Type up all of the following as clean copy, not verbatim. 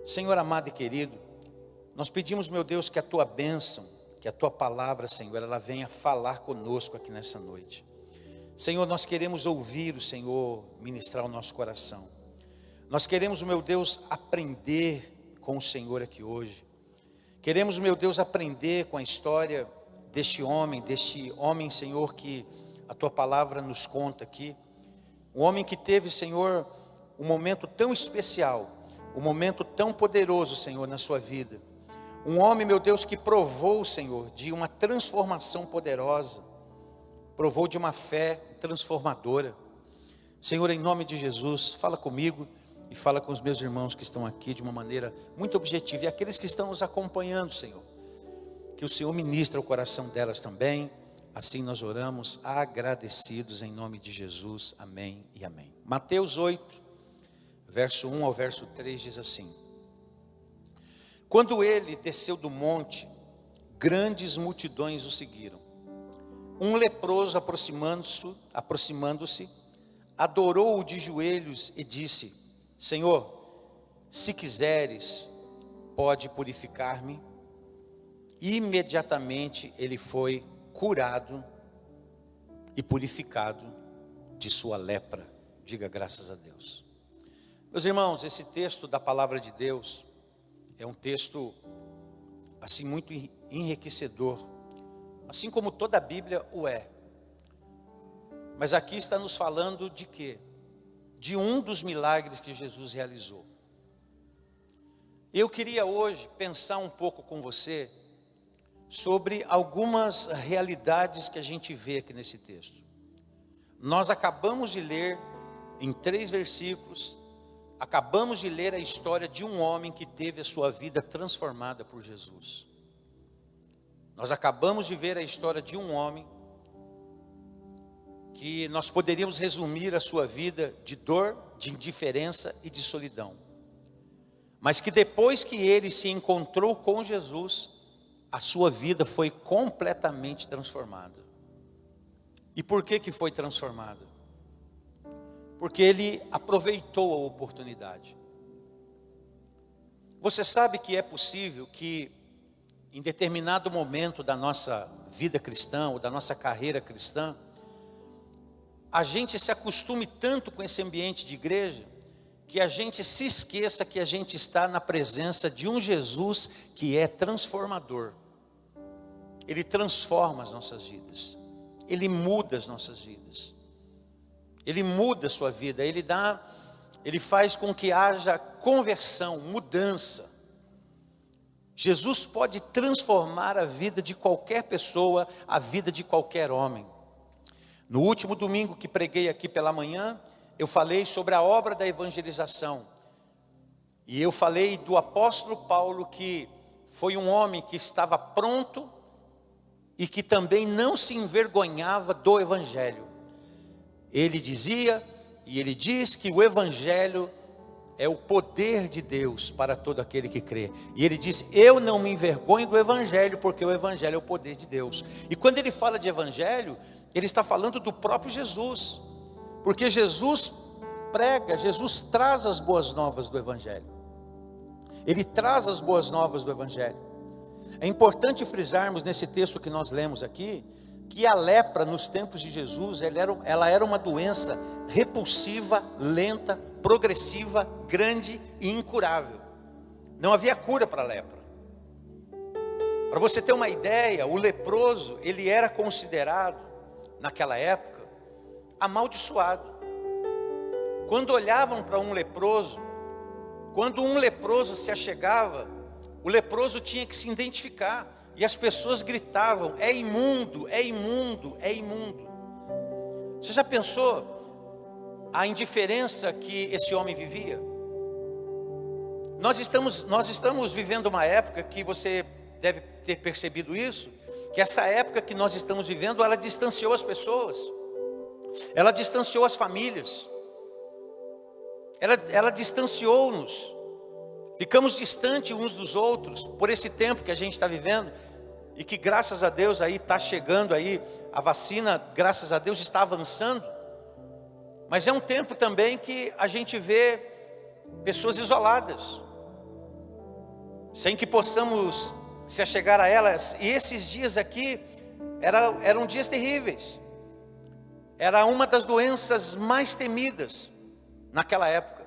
Senhor amado e querido, nós pedimos, meu Deus, que a Tua bênção, que a Tua palavra, Senhor, ela venha falar conosco aqui nessa noite. Senhor, nós queremos ouvir o Senhor ministrar o nosso coração. Nós queremos, meu Deus, aprender com o Senhor aqui hoje. Queremos, meu Deus, aprender com a história deste homem, Senhor, que a Tua palavra nos conta aqui. Um homem que teve, Senhor, um momento tão especial, um momento tão poderoso, Senhor, na sua vida. Um homem, meu Deus, que provou, Senhor, de uma transformação poderosa. Provou de uma fé transformadora. Senhor, em nome de Jesus, fala comigo e fala com os meus irmãos que estão aqui de uma maneira muito objetiva. E aqueles que estão nos acompanhando, Senhor, que o Senhor ministra o coração delas também. Assim nós oramos agradecidos em nome de Jesus. Amém e amém. Mateus 8, verso 1 ao verso 3 diz assim: Quando ele desceu do monte, grandes multidões o seguiram. Um leproso aproximando-se, adorou-o de joelhos e disse: Senhor, se quiseres, pode purificar-me. Imediatamente ele foi curado e purificado de sua lepra. Diga graças a Deus. Meus irmãos, esse texto da palavra de Deus é um texto assim muito enriquecedor, assim como toda a Bíblia o é. Mas aqui está nos falando de quê? De um dos milagres que Jesus realizou. Eu queria hoje pensar um pouco com você sobre algumas realidades que a gente vê aqui nesse texto. Nós acabamos de ler em 3 versículos, acabamos de ler a história de um homem que teve a sua vida transformada por Jesus. Nós acabamos de ver a história de um homem que nós poderíamos resumir a sua vida de dor, de indiferença e de solidão. Mas que depois que ele se encontrou com Jesus, a sua vida foi completamente transformada. E por que foi transformada? Porque ele aproveitou a oportunidade. Você sabe que é possível que em determinado momento da nossa vida cristã, ou da nossa carreira cristã, a gente se acostume tanto com esse ambiente de igreja, que a gente se esqueça que a gente está na presença de um Jesus que é transformador. Ele transforma as nossas vidas. Ele muda as nossas vidas. Ele muda a sua vida. Ele faz com que haja conversão, mudança. Jesus pode transformar a vida de qualquer pessoa, a vida de qualquer homem. No último domingo que preguei aqui pela manhã, eu falei sobre a obra da evangelização. E eu falei do apóstolo Paulo, que foi um homem que estava pronto e que também não se envergonhava do evangelho. Ele dizia e ele diz que o evangelho é o poder de Deus para todo aquele que crê. E ele diz: eu não me envergonho do evangelho, porque o evangelho é o poder de Deus. E quando ele fala de evangelho, ele está falando do próprio Jesus, porque Jesus prega, Jesus traz as boas novas do evangelho. Ele traz as boas novas do evangelho. É importante frisarmos nesse texto que nós lemos aqui, que a lepra nos tempos de Jesus, ela era uma doença repulsiva, lenta, progressiva, grande e incurável. Não havia cura para a lepra. Para você ter uma ideia, o leproso, ele era considerado, naquela época, amaldiçoado. Quando olhavam para um leproso, quando um leproso se achegava, o leproso tinha que se identificar, e as pessoas gritavam: é imundo, é imundo, é imundo. Você já pensou a indiferença que esse homem vivia? Nós estamos vivendo uma época que você deve ter percebido isso, que essa época que nós estamos vivendo, ela distanciou as pessoas, ela distanciou as famílias, ela distanciou-nos. Ficamos distantes uns dos outros por esse tempo que a gente está vivendo, e que graças a Deus aí está chegando aí, a vacina, graças a Deus, está avançando. Mas é um tempo também que a gente vê pessoas isoladas, sem que possamos se achegar a elas. E esses dias aqui eram dias terríveis. Era uma das doenças mais temidas naquela época,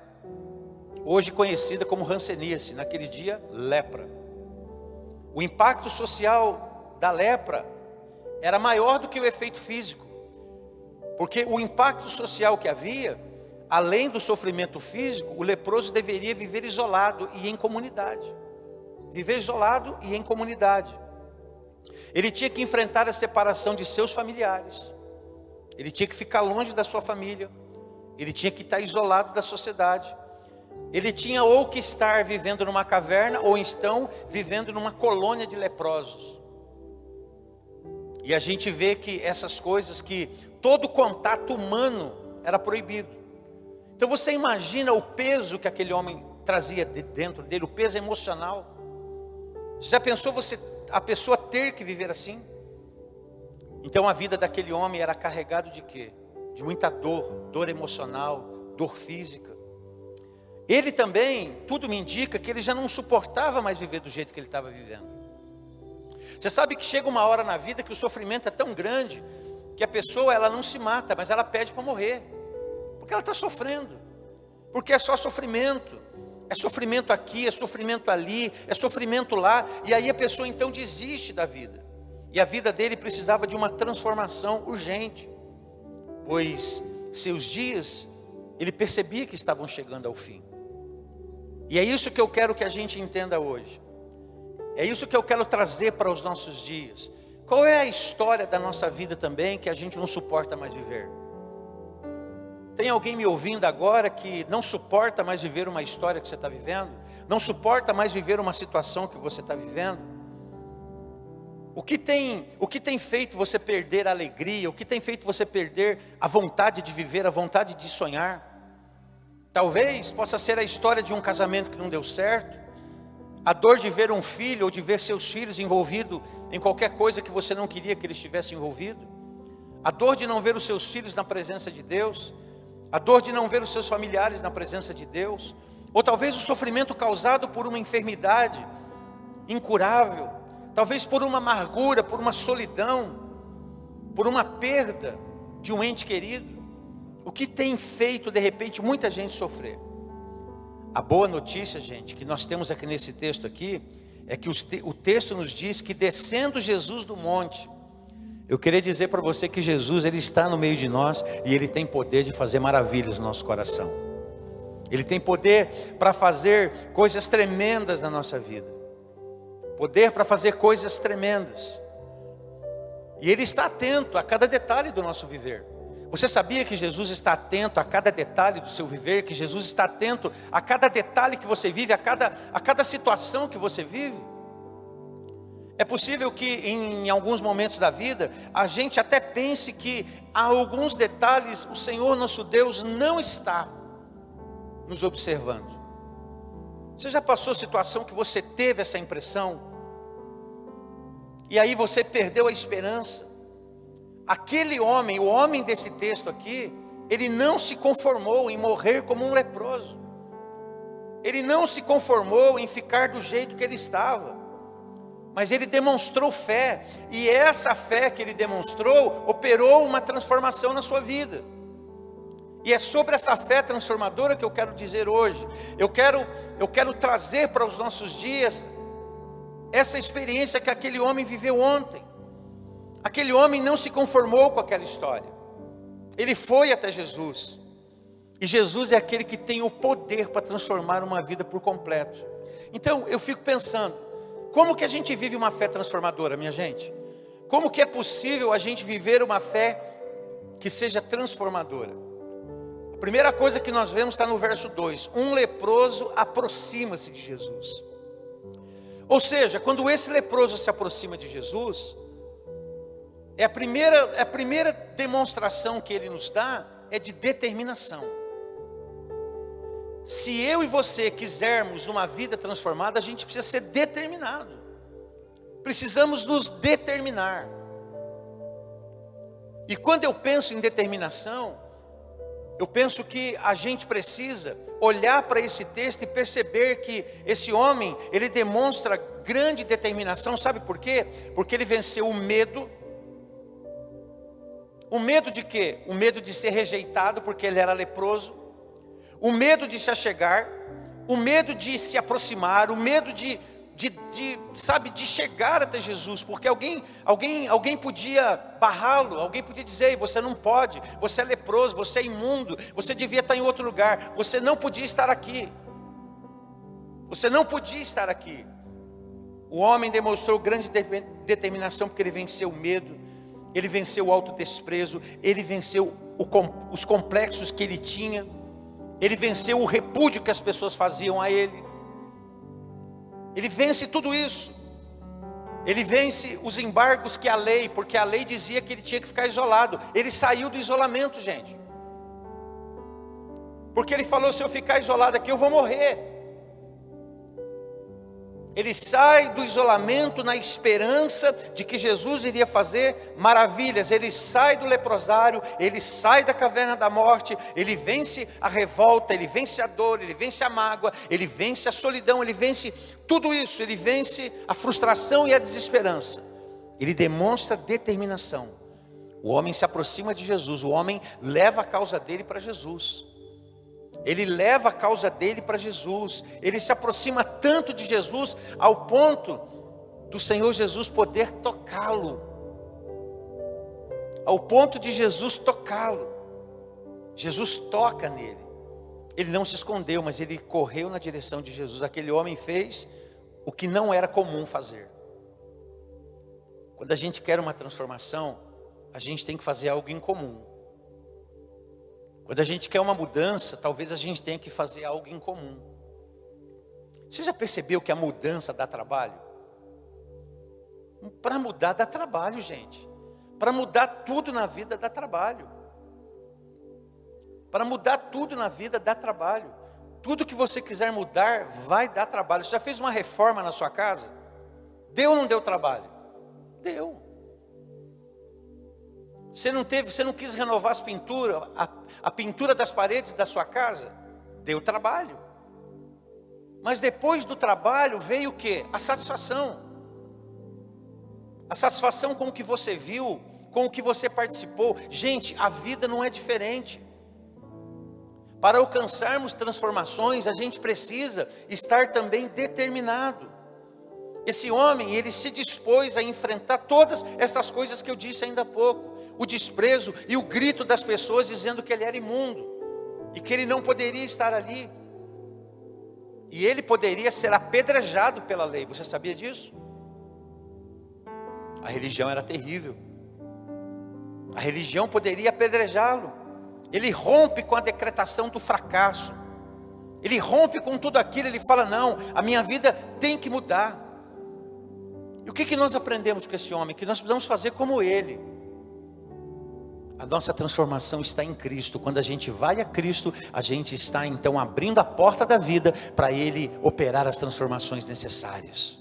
hoje conhecida como hanseníase, naquele dia lepra. O impacto social da lepra era maior do que o efeito físico, porque o impacto social que havia, além do sofrimento físico, o leproso deveria viver isolado e em comunidade. Viver isolado e em comunidade. Ele tinha que enfrentar a separação de seus familiares. Ele tinha que ficar longe da sua família. Ele tinha que estar isolado da sociedade. Ele tinha ou que estar vivendo numa caverna, ou então vivendo numa colônia de leprosos. E a gente vê que essas coisas, que todo contato humano era proibido. Então você imagina o peso que aquele homem trazia dentro dele, o peso emocional. Você já pensou a pessoa ter que viver assim? Então a vida daquele homem era carregada de quê? De muita dor emocional, dor física. Ele também, tudo me indica que ele já não suportava mais viver do jeito que ele estava vivendo. Você sabe que chega uma hora na vida que o sofrimento é tão grande, que a pessoa ela não se mata, mas ela pede para morrer. Porque ela está sofrendo. Porque é só sofrimento. É sofrimento aqui, é sofrimento ali, é sofrimento lá. E aí a pessoa então desiste da vida. E a vida dele precisava de uma transformação urgente. Pois seus dias, ele percebia que estavam chegando ao fim. E é isso que eu quero que a gente entenda hoje. É isso que eu quero trazer para os nossos dias. Qual é a história da nossa vida também que a gente não suporta mais viver? Tem alguém me ouvindo agora que não suporta mais viver uma história que você está vivendo? Não suporta mais viver uma situação que você está vivendo? O que tem feito você perder a alegria? O que tem feito você perder a vontade de viver, a vontade de sonhar? Talvez possa ser a história de um casamento que não deu certo, a dor de ver um filho ou de ver seus filhos envolvidos em qualquer coisa que você não queria que eles estivessem envolvidos, a dor de não ver os seus filhos na presença de Deus, a dor de não ver os seus familiares na presença de Deus, ou talvez o sofrimento causado por uma enfermidade incurável, talvez por uma amargura, por uma solidão, por uma perda de um ente querido. O que tem feito de repente muita gente sofrer? A boa notícia, gente, que nós temos aqui nesse texto aqui, é que o texto nos diz que descendo Jesus do monte, eu queria dizer para você que Jesus, Ele está no meio de nós e Ele tem poder de fazer maravilhas no nosso coração. Ele tem poder para fazer coisas tremendas na nossa vida. Poder para fazer coisas tremendas. E Ele está atento a cada detalhe do nosso viver. Você sabia que Jesus está atento a cada detalhe do seu viver? Que Jesus está atento a cada detalhe que você vive, a cada situação que você vive? É possível que em alguns momentos da vida, a gente até pense que há alguns detalhes o Senhor nosso Deus não está nos observando. Você já passou situação que você teve essa impressão? E aí você perdeu a esperança? Aquele homem, o homem desse texto aqui, ele não se conformou em morrer como um leproso. Ele não se conformou em ficar do jeito que ele estava. Mas ele demonstrou fé, e essa fé que ele demonstrou, operou uma transformação na sua vida. E é sobre essa fé transformadora que eu quero dizer hoje. Eu quero trazer para os nossos dias essa experiência que aquele homem viveu ontem. Aquele homem não se conformou com aquela história. Ele foi até Jesus. E Jesus é aquele que tem o poder para transformar uma vida por completo. Então eu fico pensando, como que a gente vive uma fé transformadora, minha gente? Como que é possível a gente viver uma fé que seja transformadora? A primeira coisa que nós vemos está no verso 2. Um leproso aproxima-se de Jesus. Ou seja, quando esse leproso se aproxima de Jesus, a primeira demonstração que ele nos dá é de determinação. Se eu e você quisermos uma vida transformada, a gente precisa ser determinado. Precisamos nos determinar. E quando eu penso em determinação, Eu penso que a gente precisa olhar para esse texto e perceber que esse homem, ele demonstra grande determinação. Sabe por quê? Porque ele venceu o medo. O medo de quê? O medo de ser rejeitado porque ele era leproso. O medo de se achegar. O medo de se aproximar. O medo de chegar até Jesus, porque alguém podia barrá-lo, alguém podia dizer: Ei, você não pode, você é leproso, você é imundo, você devia estar em outro lugar, você não podia estar aqui, você não podia estar aqui. O homem demonstrou grande determinação, porque ele venceu o medo, ele venceu o autodesprezo, ele venceu os complexos que ele tinha, ele venceu o repúdio que as pessoas faziam a ele. Ele vence tudo isso. Ele vence os embargos que a lei, porque a lei dizia que ele tinha que ficar isolado. Ele saiu do isolamento, gente. Porque ele falou: se eu ficar isolado aqui, eu vou morrer. Ele sai do isolamento na esperança de que Jesus iria fazer maravilhas. Ele sai do leprosário, ele sai da caverna da morte, ele vence a revolta, ele vence a dor, ele vence a mágoa, ele vence a solidão, ele vence tudo isso, ele vence a frustração e a desesperança. Ele demonstra determinação. O homem se aproxima de Jesus, o homem leva a causa dele para Jesus. Ele leva a causa dele para Jesus. Ele se aproxima tanto de Jesus, ao ponto do Senhor Jesus poder tocá-lo. Ao ponto de Jesus tocá-lo. Jesus toca nele. Ele não se escondeu, mas ele correu na direção de Jesus. Aquele homem fez o que não era comum fazer. Quando a gente quer uma transformação, a gente tem que fazer algo em comum. Quando a gente quer uma mudança, talvez a gente tenha que fazer algo em comum. Você já percebeu que a mudança dá trabalho? Para mudar dá trabalho, gente. Para mudar tudo na vida dá trabalho. Para mudar tudo na vida dá trabalho. Tudo que você quiser mudar vai dar trabalho. Você já fez uma reforma na sua casa? Deu ou não deu trabalho? Deu. Você não quis renovar as pinturas, a pintura das paredes da sua casa? Deu trabalho. Mas depois do trabalho veio o quê? A satisfação. A satisfação com o que você viu, com o que você participou. Gente, a vida não é diferente. Para alcançarmos transformações, a gente precisa estar também determinado. Esse homem, ele se dispôs a enfrentar todas essas coisas que eu disse ainda há pouco. O desprezo e o grito das pessoas dizendo que ele era imundo. E que ele não poderia estar ali. E ele poderia ser apedrejado pela lei. Você sabia disso? A religião era terrível. A religião poderia apedrejá-lo. Ele rompe com a decretação do fracasso. Ele rompe com tudo aquilo. Ele fala: não, a minha vida tem que mudar. E o que nós aprendemos com esse homem? Que nós precisamos fazer como ele. A nossa transformação está em Cristo. Quando a gente vai a Cristo, a gente está então abrindo a porta da vida para Ele operar as transformações necessárias.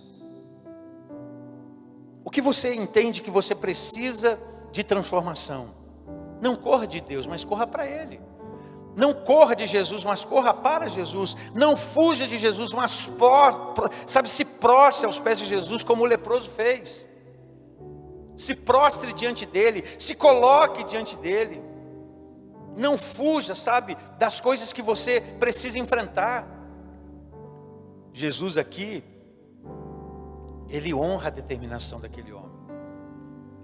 O que você entende que você precisa de transformação? Não corra de Deus, mas corra para Ele. Não corra de Jesus, mas corra para Jesus. Não fuja de Jesus, mas se prostre aos pés de Jesus, como o leproso fez. Se prostre diante dele, se coloque diante dele. Não fuja, das coisas que você precisa enfrentar. Jesus aqui, ele honra a determinação daquele homem.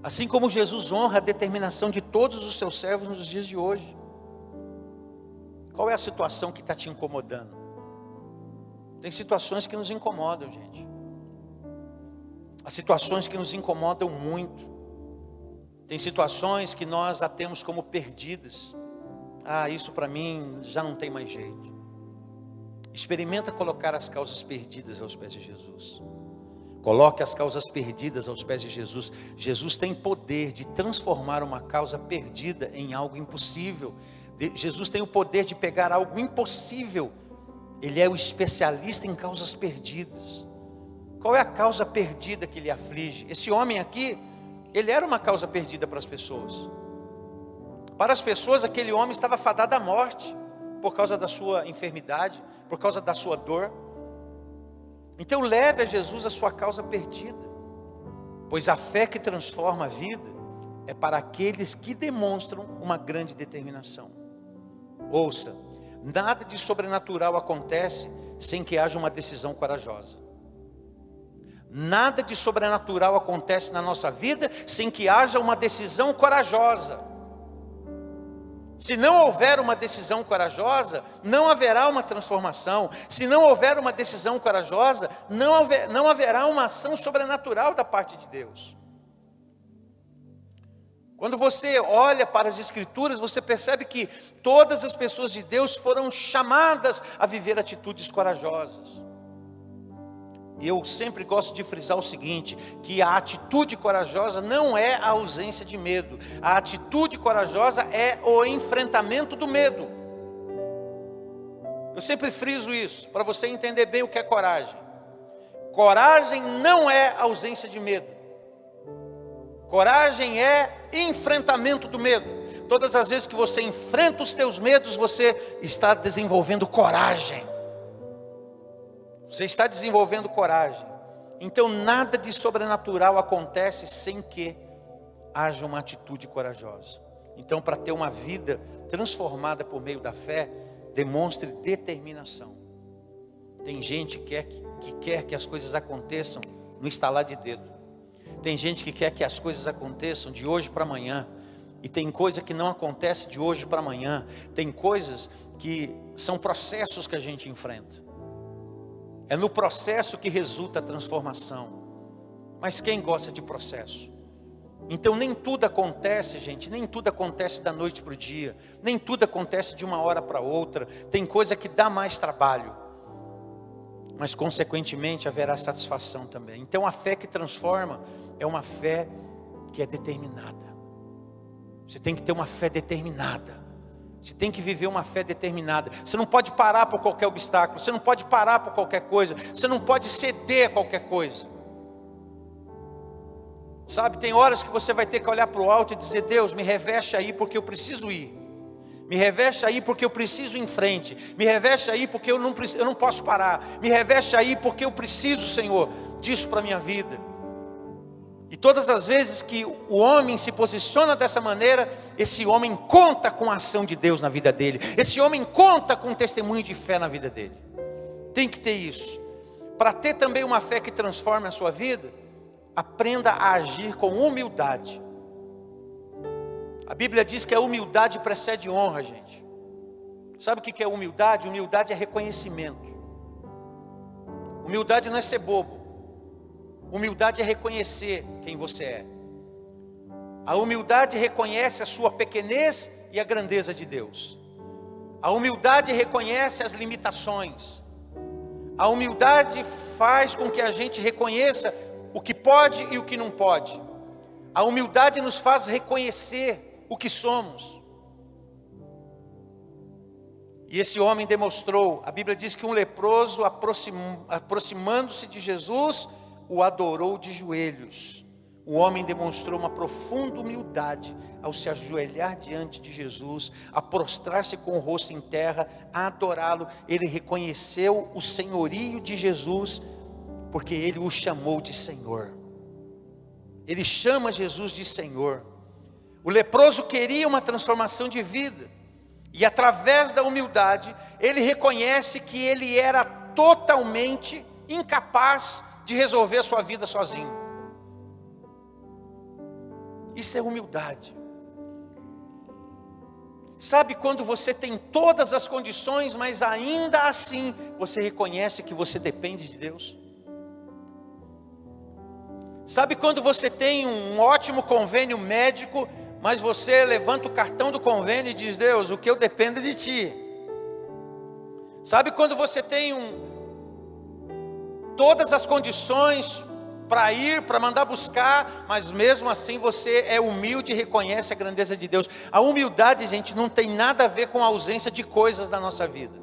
Assim como Jesus honra a determinação de todos os seus servos nos dias de hoje. Qual é a situação que está te incomodando? Tem situações que nos incomodam, gente. Há situações que nos incomodam muito. Tem situações que nós a temos como perdidas. Isso para mim já não tem mais jeito. Experimenta colocar as causas perdidas aos pés de Jesus. Coloque as causas perdidas aos pés de Jesus. Jesus tem poder de transformar uma causa perdida em algo impossível. Jesus tem o poder de pegar algo impossível. Ele é o especialista em causas perdidas. Qual é a causa perdida que lhe aflige? Esse homem aqui, ele era uma causa perdida para as pessoas. Para as pessoas, aquele homem estava fadado à morte, por causa da sua enfermidade, por causa da sua dor. Então leve a Jesus a sua causa perdida, pois a fé que transforma a vida é para aqueles que demonstram uma grande determinação. Ouça, nada de sobrenatural acontece sem que haja uma decisão corajosa. Nada de sobrenatural acontece na nossa vida sem que haja uma decisão corajosa. Se não houver uma decisão corajosa, não haverá uma transformação. Se não houver uma decisão corajosa, não haverá uma ação sobrenatural da parte de Deus. Quando você olha para as Escrituras, você percebe que todas as pessoas de Deus foram chamadas a viver atitudes corajosas. E eu sempre gosto de frisar o seguinte, que a atitude corajosa não é a ausência de medo. A atitude corajosa é o enfrentamento do medo. Eu sempre friso isso, para você entender bem o que é coragem. Coragem não é ausência de medo. Coragem é enfrentamento do medo. Todas as vezes que você enfrenta os teus medos, você está desenvolvendo coragem. Você está desenvolvendo coragem. Então nada de sobrenatural acontece sem que haja uma atitude corajosa. Então, para ter uma vida transformada por meio da fé, demonstre determinação. Tem gente que quer que as coisas aconteçam no estalar de dedo. Tem gente que quer que as coisas aconteçam de hoje para amanhã. E tem coisa que não acontece de hoje para amanhã. Tem coisas que são processos que a gente enfrenta. É no processo que resulta a transformação. Mas quem gosta de processo? Então nem tudo acontece, gente, nem tudo acontece da noite para o dia. Nem tudo acontece de uma hora para outra. Tem coisa que dá mais trabalho. Mas consequentemente haverá satisfação também. Então a fé que transforma é uma fé que é determinada. Você tem que ter uma fé determinada. Você tem que viver uma fé determinada. Você não pode parar por qualquer obstáculo. Você não pode parar por qualquer coisa. Você não pode ceder a qualquer coisa. Sabe, tem horas que você vai ter que olhar para o alto e dizer: Deus, me reveste aí porque eu preciso ir. Me reveste aí porque eu preciso ir em frente. Me reveste aí porque eu não posso parar. Me reveste aí porque eu preciso, Senhor, disso para a minha vida. E todas as vezes que o homem se posiciona dessa maneira, esse homem conta com a ação de Deus na vida dele. Esse homem conta com um testemunho de fé na vida dele. Tem que ter isso. Para ter também uma fé que transforme a sua vida, aprenda a agir com humildade. A Bíblia diz que a humildade precede honra, gente. Sabe o que é humildade? Humildade é reconhecimento. Humildade não é ser bobo. Humildade é reconhecer quem você é. A humildade reconhece a sua pequenez e a grandeza de Deus. A humildade reconhece as limitações. A humildade faz com que a gente reconheça o que pode e o que não pode. A humildade nos faz reconhecer o que somos. E esse homem demonstrou, a Bíblia diz que um leproso aproximando-se de Jesus, o adorou de joelhos. O homem demonstrou uma profunda humildade ao se ajoelhar diante de Jesus, a prostrar-se com o rosto em terra, a adorá-lo. Ele reconheceu o senhorio de Jesus, porque ele o chamou de Senhor. Ele chama Jesus de Senhor. O leproso queria uma transformação de vida, e através da humildade, ele reconhece que ele era totalmente incapaz de resolver a sua vida sozinho. Isso é humildade. Sabe quando você tem todas as condições, mas ainda assim você reconhece que você depende de Deus? Sabe quando você tem um ótimo convênio médico, mas você levanta o cartão do convênio e diz: Deus, o que eu dependo é de Ti. Sabe quando você tem todas as condições para ir, para mandar buscar, mas mesmo assim você é humilde e reconhece a grandeza de Deus. A humildade, gente, não tem nada a ver com a ausência de coisas na nossa vida.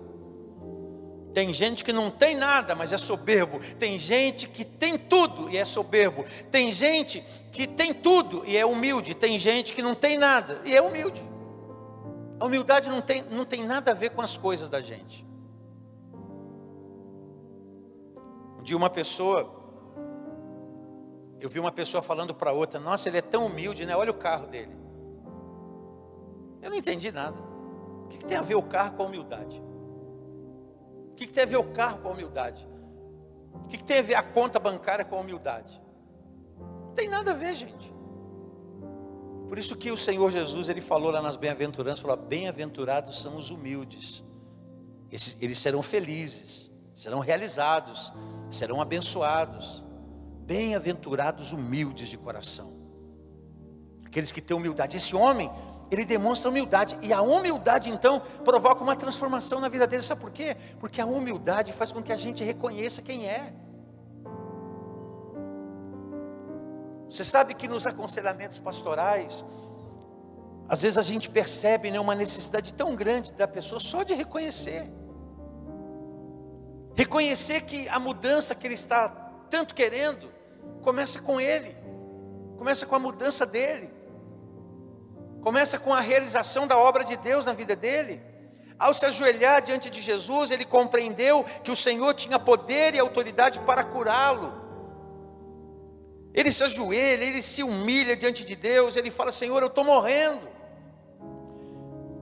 Tem gente que não tem nada, mas é soberbo. Tem gente que tem tudo e é soberbo. Tem gente que tem tudo e é humilde. Tem gente que não tem nada e é humilde. A humildade não tem nada a ver com as coisas da gente. Um dia eu vi uma pessoa falando para outra: nossa, ele é tão humilde, né? Olha o carro dele. Eu não entendi nada. O que tem a ver o carro com a humildade? O que tem a ver o carro com a humildade? O que tem a ver a conta bancária com a humildade? Não tem nada a ver, gente. Por isso que o Senhor Jesus, ele falou lá nas bem-aventuranças, falou: bem-aventurados são os humildes. Eles serão felizes, serão realizados, serão abençoados. Bem-aventurados humildes de coração. Aqueles que têm humildade. Esse homem, ele demonstra humildade. E a humildade, então, provoca uma transformação na vida dele. Sabe por quê? Porque a humildade faz com que a gente reconheça quem é. Você sabe que nos aconselhamentos pastorais, às vezes a gente percebe, né, uma necessidade tão grande da pessoa só de reconhecer. Reconhecer que a mudança que ele está tanto querendo, começa com ele. Começa com a mudança dele. Começa com a realização da obra de Deus na vida dele. Ao se ajoelhar diante de Jesus, ele compreendeu que o Senhor tinha poder e autoridade para curá-lo. Ele se ajoelha, ele se humilha diante de Deus, ele fala: Senhor, eu estou morrendo.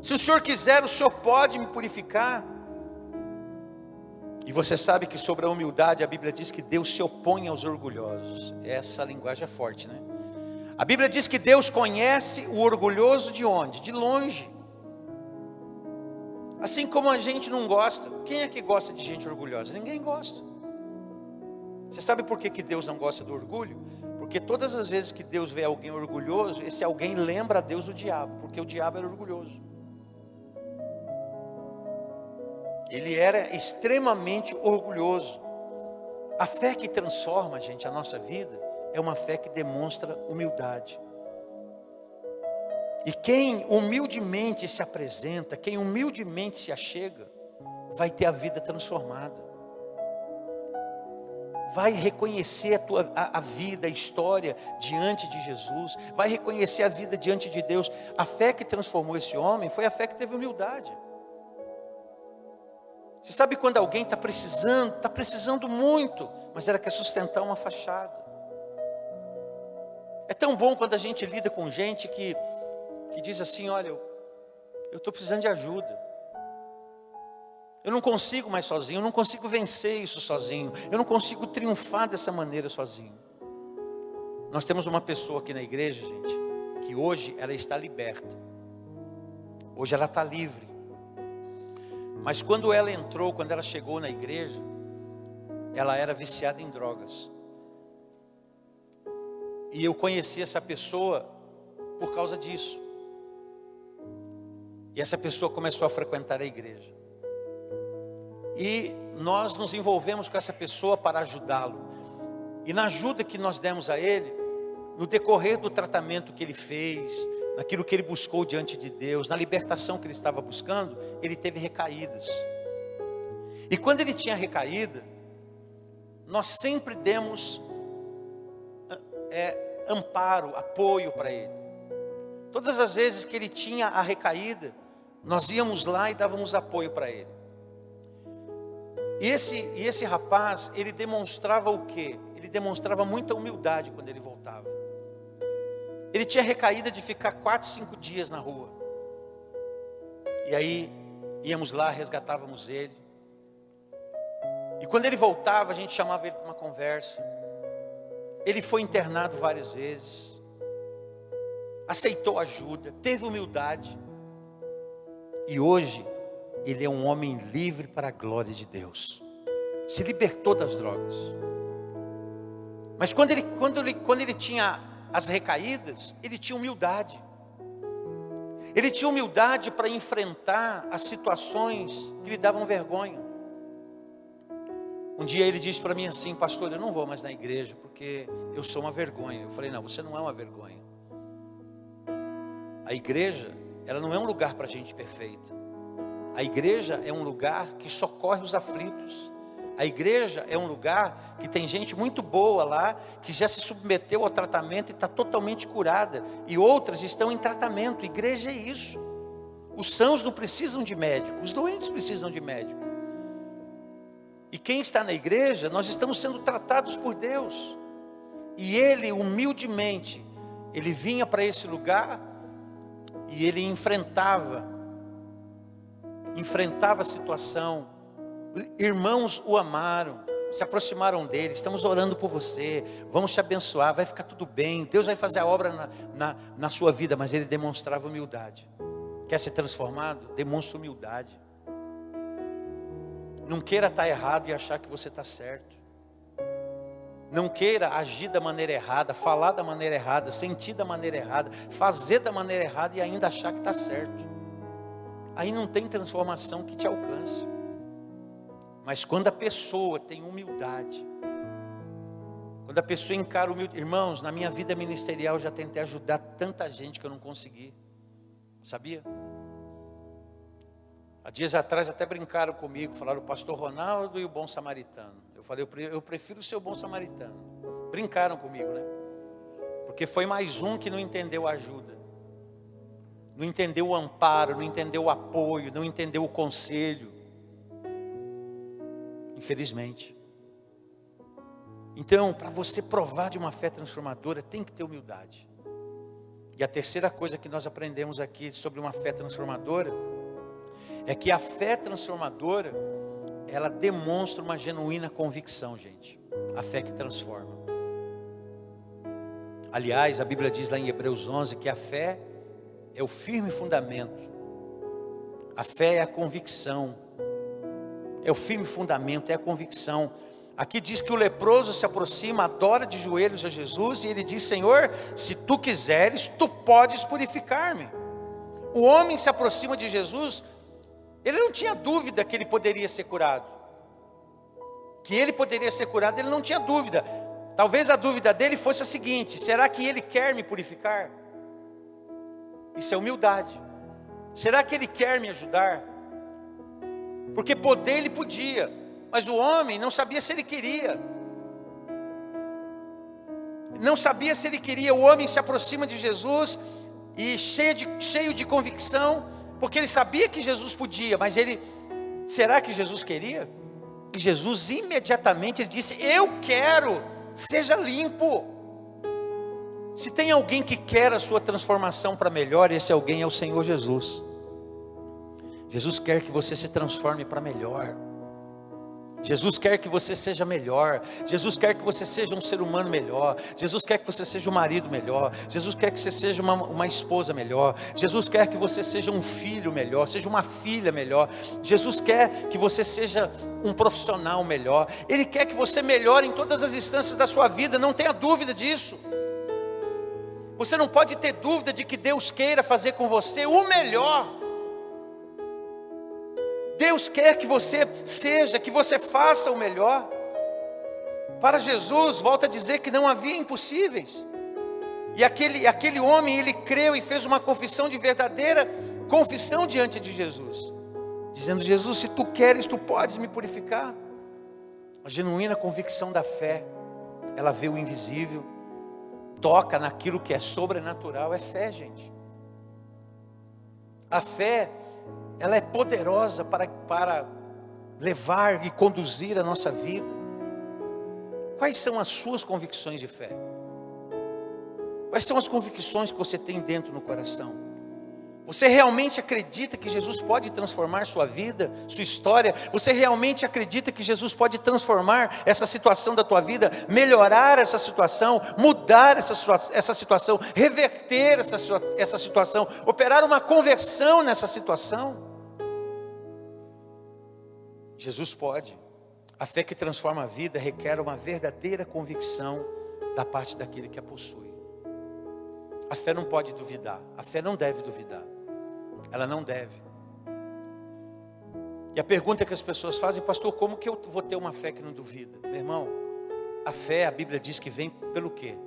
Se o Senhor quiser, o Senhor pode me purificar. E você sabe que sobre a humildade, a Bíblia diz que Deus se opõe aos orgulhosos. Essa linguagem é forte, né? A Bíblia diz que Deus conhece o orgulhoso de onde? De longe. Assim como a gente não gosta. Quem é que gosta de gente orgulhosa? Ninguém gosta. Você sabe por que Deus não gosta do orgulho? Porque todas as vezes que Deus vê alguém orgulhoso, esse alguém lembra a Deus o diabo, porque o diabo era orgulhoso. Ele era extremamente orgulhoso. A fé que transforma, gente, a nossa vida, é uma fé que demonstra humildade. E quem humildemente se apresenta, quem humildemente se achega, vai ter a vida transformada. Vai reconhecer a vida, a história diante de Jesus. Vai reconhecer a vida diante de Deus. A fé que transformou esse homem foi a fé que teve humildade. Você sabe quando alguém está precisando muito, mas ela quer sustentar uma fachada. É tão bom quando a gente lida com gente que diz assim: olha, eu estou precisando de ajuda. Eu não consigo mais sozinho, eu não consigo vencer isso sozinho, eu não consigo triunfar dessa maneira sozinho. Nós temos uma pessoa aqui na igreja, gente, que hoje ela está liberta. Hoje ela está livre. Mas quando ela chegou na igreja, ela era viciada em drogas. E eu conheci essa pessoa por causa disso. E essa pessoa começou a frequentar a igreja. E nós nos envolvemos com essa pessoa para ajudá-lo. E na ajuda que nós demos a ele, no decorrer do tratamento que ele fez, naquilo que ele buscou diante de Deus, na libertação que ele estava buscando, ele teve recaídas. E quando ele tinha recaída, nós sempre demos amparo, apoio para ele. Todas as vezes que ele tinha a recaída, nós íamos lá e dávamos apoio para ele. E esse rapaz, ele demonstrava o quê? Ele demonstrava muita humildade quando ele voltava. Ele tinha recaída de ficar 4, 5 dias na rua. E aí, íamos lá, resgatávamos ele. E quando ele voltava, a gente chamava ele para uma conversa. Ele foi internado várias vezes. Aceitou ajuda, teve humildade. E hoje, ele é um homem livre para a glória de Deus. Se libertou das drogas. Mas quando ele tinha as recaídas, ele tinha humildade. Ele tinha humildade para enfrentar as situações que lhe davam vergonha. Um dia ele disse para mim assim: pastor, eu não vou mais na igreja porque eu sou uma vergonha. Eu falei: não, você não é uma vergonha. A igreja, ela não é um lugar para gente perfeita. A igreja é um lugar que socorre os aflitos. A igreja é um lugar que tem gente muito boa lá, que já se submeteu ao tratamento e está totalmente curada. E outras estão em tratamento. Igreja é isso. Os sãos não precisam de médico, os doentes precisam de médico. E quem está na igreja, nós estamos sendo tratados por Deus. E Ele, humildemente, Ele vinha para esse lugar e Ele enfrentava a situação. Irmãos o amaram, se aproximaram dele, estamos orando por você, vamos te abençoar, vai ficar tudo bem, Deus vai fazer a obra na sua vida. Mas ele demonstrava humildade. Quer ser transformado? Demonstra humildade. Não queira estar errado e achar que você está certo. Não queira agir da maneira errada, falar da maneira errada, sentir da maneira errada, fazer da maneira errada e ainda achar que está certo. Aí não tem transformação que te alcance. Mas quando a pessoa tem humildade, quando a pessoa encara humildade, irmãos, na minha vida ministerial eu já tentei ajudar tanta gente que eu não consegui, sabia? Há dias atrás até brincaram comigo, falaram o pastor Ronaldo e o bom samaritano. Eu falei, eu prefiro ser o bom samaritano. Brincaram comigo, né? Porque foi mais um que não entendeu a ajuda, não entendeu o amparo, não entendeu o apoio, não entendeu o conselho. Infelizmente. Então, para você provar de uma fé transformadora, tem que ter humildade. E a terceira coisa que nós aprendemos aqui sobre uma fé transformadora é que a fé transformadora, ela demonstra uma genuína convicção, gente. A fé que transforma. Aliás, a Bíblia diz lá em Hebreus 11 que a fé é o firme fundamento. A fé é a convicção. É o firme fundamento, é a convicção. Aqui diz que o leproso se aproxima, adora de joelhos a Jesus e ele diz: Senhor, se tu quiseres, tu podes purificar-me. O homem se aproxima de Jesus, ele não tinha dúvida que ele poderia ser curado. Que ele poderia ser curado, ele não tinha dúvida. Talvez a dúvida dele fosse a seguinte: será que ele quer me purificar? Isso é humildade. Será que ele quer me ajudar? Porque poder ele podia, mas o homem não sabia se ele queria. Não sabia se ele queria. O homem se aproxima de Jesus e cheio de convicção, porque ele sabia que Jesus podia, mas será que Jesus queria? E Jesus imediatamente ele disse: eu quero, seja limpo. Se tem alguém que quer a sua transformação para melhor, esse alguém é o Senhor Jesus. Jesus quer que você se transforme para melhor. Jesus quer que você seja melhor. Jesus quer que você seja um ser humano melhor. Jesus quer que você seja um marido melhor. Jesus quer que você seja uma esposa melhor. Jesus quer que você seja um filho melhor, seja uma filha melhor. Jesus quer que você seja um profissional melhor. Ele quer que você melhore em todas as instâncias da sua vida, não tenha dúvida disso. Você não pode ter dúvida de que Deus queira fazer com você o melhor. Deus quer que você seja, que você faça o melhor. Para Jesus, volta a dizer que não havia impossíveis. E aquele homem, ele creu e fez uma confissão de verdadeira confissão diante de Jesus, dizendo: Jesus, se tu queres, tu podes me purificar. A genuína convicção da fé, ela vê o invisível, toca naquilo que é sobrenatural. É fé, gente. A fé, ela é poderosa para levar e conduzir a nossa vida. Quais são as suas convicções de fé? Quais são as convicções que você tem dentro no coração? Você realmente acredita que Jesus pode transformar sua vida, sua história? Você realmente acredita que Jesus pode transformar essa situação da tua vida, melhorar essa situação, mudar essa situação, reverter essa situação, operar uma conversão nessa situação? Jesus pode. A fé que transforma a vida requer uma verdadeira convicção da parte daquele que a possui. A fé não pode duvidar, a fé não deve duvidar. Ela não deve. E a pergunta que as pessoas fazem: pastor, como que eu vou ter uma fé que não duvida? Meu irmão, a fé, a Bíblia diz que vem pelo quê?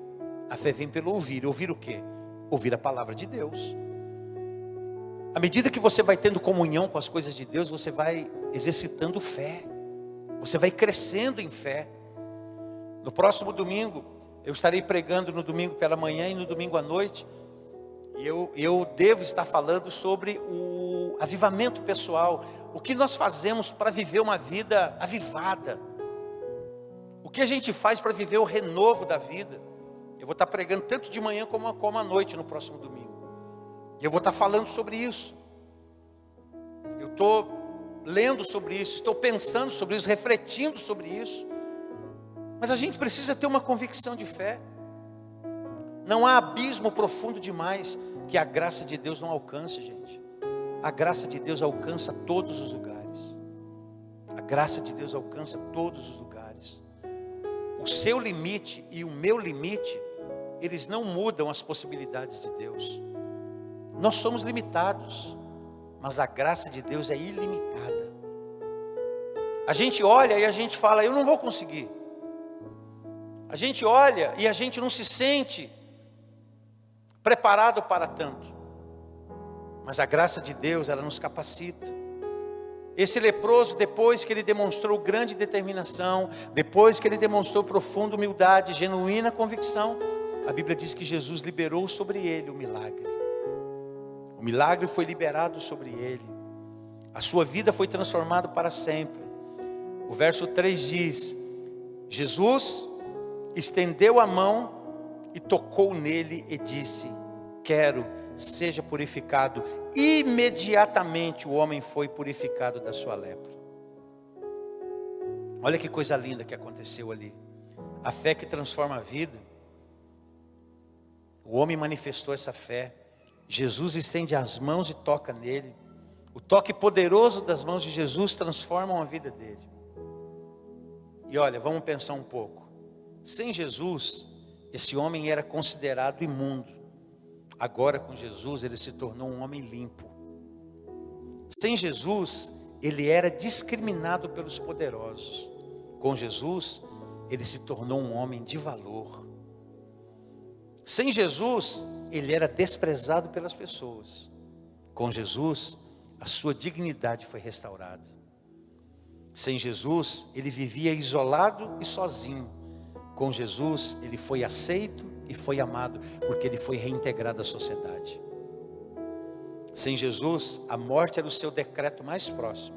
A fé vem pelo ouvir. Ouvir o quê? Ouvir a palavra de Deus. À medida que você vai tendo comunhão com as coisas de Deus, você vai exercitando fé. Você vai crescendo em fé. No próximo domingo, eu estarei pregando no domingo pela manhã e no domingo à noite. E eu devo estar falando sobre o avivamento pessoal. O que nós fazemos para viver uma vida avivada? O que a gente faz para viver o renovo da vida? Eu vou estar pregando tanto de manhã como à noite no próximo domingo. E eu vou estar falando sobre isso. Eu estou lendo sobre isso, estou pensando sobre isso, refletindo sobre isso. Mas a gente precisa ter uma convicção de fé. Não há abismo profundo demais que a graça de Deus não alcance, gente. A graça de Deus alcança todos os lugares. A graça de Deus alcança todos os lugares. O seu limite e o meu limite, eles não mudam as possibilidades de Deus. Nós somos limitados, mas a graça de Deus é ilimitada. A gente olha e a gente fala, eu não vou conseguir. A gente olha e a gente não se sente preparado para tanto. Mas a graça de Deus, ela nos capacita. Esse leproso, depois que ele demonstrou grande determinação, depois que ele demonstrou profunda humildade, genuína convicção, a Bíblia diz que Jesus liberou sobre ele o milagre. O milagre foi liberado sobre ele. A sua vida foi transformada para sempre. O verso 3 diz: Jesus estendeu a mão e tocou nele e disse: quero, seja purificado. Imediatamente o homem foi purificado da sua lepra. Olha que coisa linda que aconteceu ali. A fé que transforma a vida. O homem manifestou essa fé. Jesus estende as mãos e toca nele. O toque poderoso das mãos de Jesus transforma a vida dele. E olha, vamos pensar um pouco. Sem Jesus, esse homem era considerado imundo. Agora com Jesus ele se tornou um homem limpo. Sem Jesus ele era discriminado pelos poderosos. Com Jesus ele se tornou um homem de valor. Sem Jesus ele era desprezado pelas pessoas. Com Jesus a sua dignidade foi restaurada. Sem Jesus ele vivia isolado e sozinho. Com Jesus ele foi aceito e foi amado, porque ele foi reintegrado à sociedade. Sem Jesus, a morte era o seu decreto mais próximo.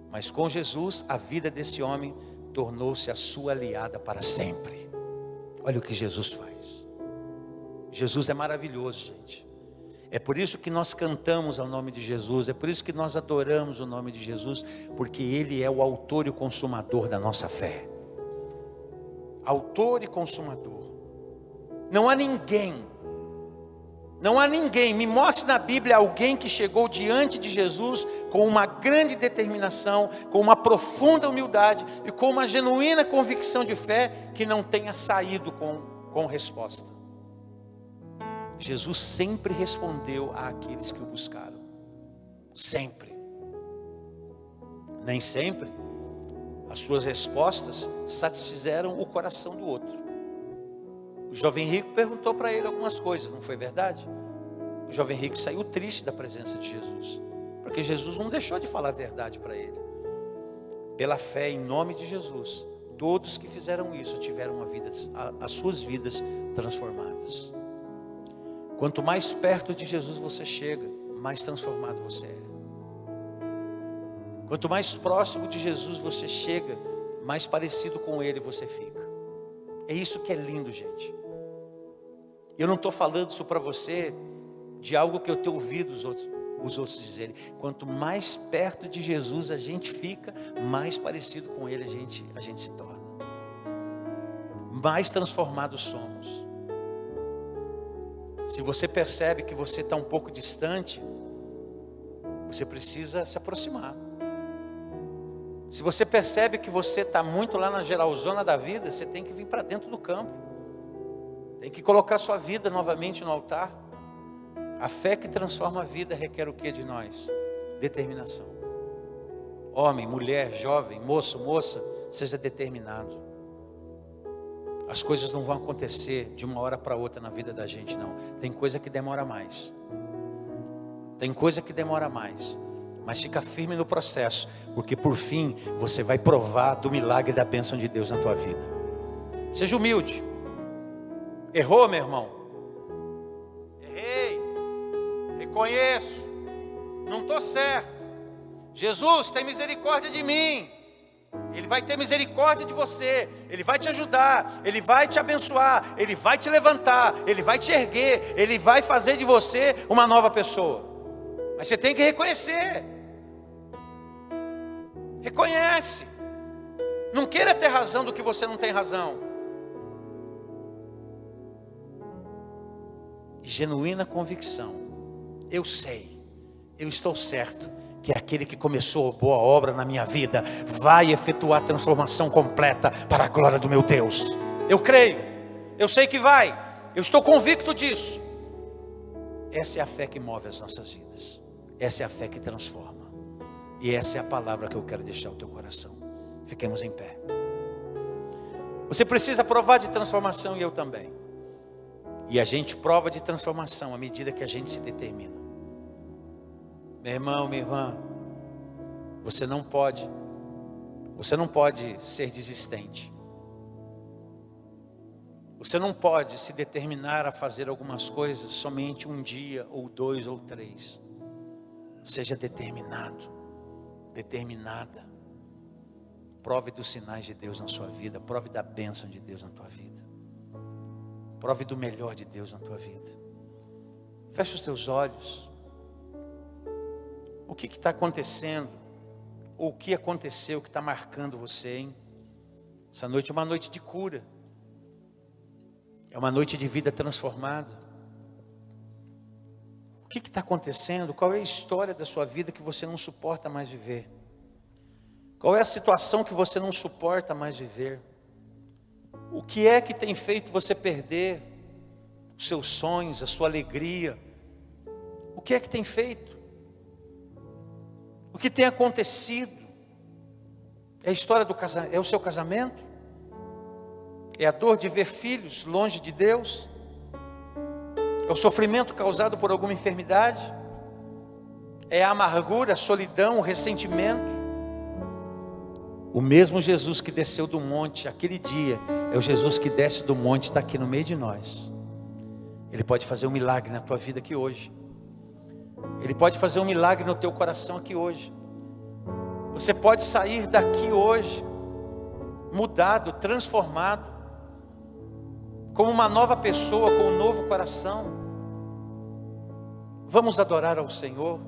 Mas com Jesus, a vida desse homem tornou-se a sua aliada para sempre. Olha o que Jesus faz. Jesus é maravilhoso, gente. É por isso que nós cantamos ao nome de Jesus. É por isso que nós adoramos o nome de Jesus. Porque Ele é o autor e o consumador da nossa fé. Autor e consumador. Não há ninguém, me mostre na Bíblia alguém que chegou diante de Jesus com uma grande determinação, com uma profunda humildade e com uma genuína convicção de fé que não tenha saído com resposta. Jesus sempre respondeu àqueles que o buscaram. Sempre. Nem sempre as suas respostas satisfizeram o coração do outro. O jovem rico perguntou para ele algumas coisas, não foi verdade? O jovem rico saiu triste da presença de Jesus, porque Jesus não deixou de falar a verdade para ele. Pela fé em nome de Jesus, todos que fizeram isso tiveram as suas vidas transformadas. Quanto mais perto de Jesus você chega, mais transformado você é. Quanto mais próximo de Jesus você chega, mais parecido com Ele você fica. É isso que é lindo, gente. Eu não estou falando isso para você de algo que eu tenho ouvido os outros dizerem. Quanto mais perto de Jesus a gente fica, mais parecido com Ele a gente se torna. Mais transformados somos. Se você percebe que você está um pouco distante, você precisa se aproximar. Se você percebe que você está muito lá na geralzona da vida, você tem que vir para dentro do campo. Tem que colocar sua vida novamente no altar. A fé que transforma a vida requer o que de nós? Determinação. Homem, mulher, jovem, moço, moça, seja determinado. As coisas não vão acontecer de uma hora para outra na vida da gente, não. Tem coisa que demora mais. Tem coisa que demora mais. Mas fica firme no processo, porque por fim você vai provar do milagre da bênção de Deus na tua vida. Seja humilde. Errou, meu irmão? Errei. Reconheço. não estou certo. Jesus, tem misericórdia de mim. Ele vai ter misericórdia de você. Ele vai te ajudar. Ele vai te abençoar. Ele vai te levantar. Ele vai te erguer. Ele vai fazer de você uma nova pessoa. Mas você tem que reconhecer. Reconhece. Não queira ter razão do que você não tem razão. Genuína convicção. Eu sei, eu estou certo que aquele que começou a boa obra na minha vida vai efetuar a transformação completa para a glória do meu Deus. Eu creio, eu sei que vai, eu estou convicto disso. Essa é a fé que move as nossas vidas. Essa é a fé que transforma. E essa é a palavra que eu quero deixar no teu coração. Fiquemos em pé. Você precisa provar de transformação e eu também. E a gente prova de transformação à medida que a gente se determina. Meu irmão, minha irmã, você não pode ser desistente. Você não pode se determinar a fazer algumas coisas somente um dia, ou 2, ou 3. Seja determinado, determinada. Prove dos sinais de Deus na sua vida, prove da bênção de Deus na tua vida. Prove do melhor de Deus na tua vida. Feche os teus olhos. O que está acontecendo? Ou o que aconteceu que está marcando você, hein? Essa noite é uma noite de cura. É uma noite de vida transformada. O que está acontecendo? Qual é a história da sua vida que você não suporta mais viver? Qual é a situação que você não suporta mais viver? O que é que tem feito você perder os seus sonhos, a sua alegria? O que é que tem feito? O que tem acontecido? É a história do casamento? É o seu casamento? É a dor de ver filhos longe de Deus? É o sofrimento causado por alguma enfermidade? É a amargura, a solidão, o ressentimento? O mesmo Jesus que desceu do monte aquele dia, é o Jesus que desce do monte, está aqui no meio de nós. Ele pode fazer um milagre na tua vida aqui hoje. Ele pode fazer um milagre no teu coração aqui hoje. Você pode sair daqui hoje mudado, transformado, como uma nova pessoa, com um novo coração. Vamos adorar ao Senhor.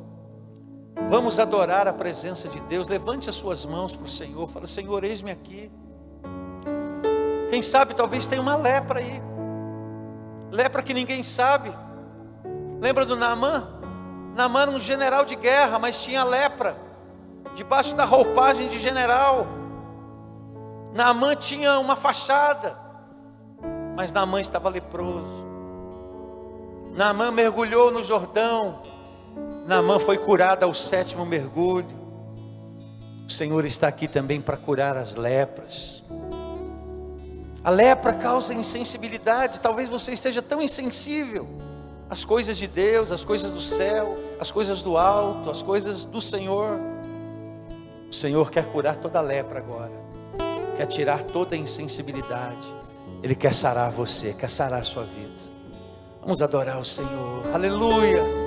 Vamos adorar a presença de Deus. Levante as suas mãos para o Senhor. Fala: Senhor, eis-me aqui. Quem sabe talvez tenha uma lepra aí. Lepra que ninguém sabe. Lembra do Naamã? Naamã era um general de guerra, mas tinha lepra. Debaixo da roupagem de general. Naamã tinha uma fachada, mas Naamã estava leproso. Naamã mergulhou no Jordão. Naamã foi curado ao 7º mergulho. O Senhor está aqui também para curar as lepras. A lepra causa insensibilidade. Talvez você esteja tão insensível às coisas de Deus, às coisas do céu, às coisas do alto, às coisas do Senhor. O Senhor quer curar toda a lepra agora. Quer tirar toda a insensibilidade. Ele quer sarar você, quer sarar a sua vida. Vamos adorar o Senhor. Aleluia.